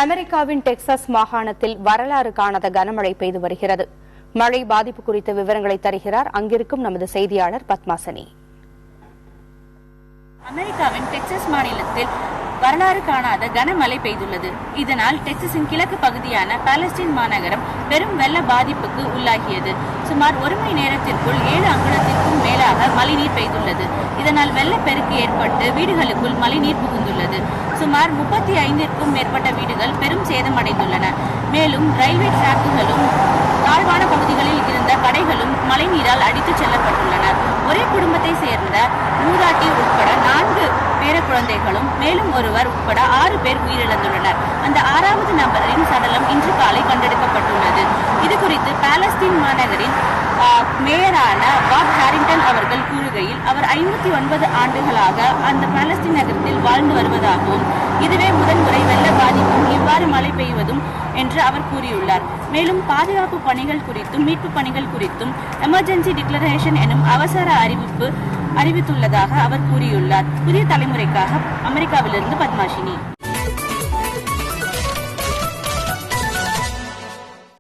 அமெரிக்காவின் டெக்சாஸ் மாகாணத்தில் வரலாறு காணாத கனமழை பெய்து வருகிறது. மழை பாதிப்பு குறித்த விவரங்களை தருகிறார் அங்கிருக்கும் நமது செய்தியாளர் பத்மாசனி. அமெரிக்காவின் டெக்சாஸ் மாநிலத்தில் வரலாறு காணாத கனமழை பெய்துள்ளது. இதனால் டெக்சாஸின் கிழக்கு பகுதியான பாலஸ்தீன் மாநகரம் பெரும் வெள்ள பாதிப்புக்கு உள்ளாகியது. சுமார் 1 மணி நேரத்திற்குள் 7 அங்குலத்திற்கும் மேலாக மழைநீர் பெய்துள்ளது. இதனால் வெள்ளப்பெருக்கு ஏற்பட்டு வீடுகளுக்குள் மழைநீர் புகுந்துள்ளது. சுமார் 35க்கும் மேற்பட்ட வீடுகள் பெரும் சேதமடைந்துள்ளன. மேலும் ரயில்வே டிராக்குகளும் தாழ்வான பகுதிகளில் இருந்த கடைகளும் மழைநீரால் அடித்துச் செல்லப்பட்டுள்ளன. ஒரே குடும்பத்தை சேர்ந்த மூதாட்டி உட்பட 4 பேர குழந்தைகளும் மேலும் ஒருவர் உட்பட 6 பேர் உயிரிழந்துள்ளனர். அந்த 6வது நபரின் சடலம் இன்று காலை கண்டெடுக்கப்பட்டுள்ளது. இதுகுறித்து பாலஸ்தீன் மாநகரின் மேயரான பாப் ஹாரிங்டன் அவர்கள் கூறுகையில், அவர் 59 ஆண்டுகளாக அந்த பாலஸ்தீன் நகரத்தில் வாழ்ந்து வருவதாகவும் இதுவே முதன்முறை வெள்ள பாதிப்பும் இவ்வாறு மழை பெய்வதும் என்று அவர் கூறியுள்ளார். மேலும் பாதுகாப்பு பணிகள் குறித்தும் மீட்பு பணிகள் குறித்தும் எமர்ஜென்சி டிக்ளரேஷன் எனும் அவசர அறிவித்துள்ளதாக அவர் கூறியுள்ளார். புதிய தலைமுறைக்காக அமெரிக்காவிலிருந்து பத்மாஷினி.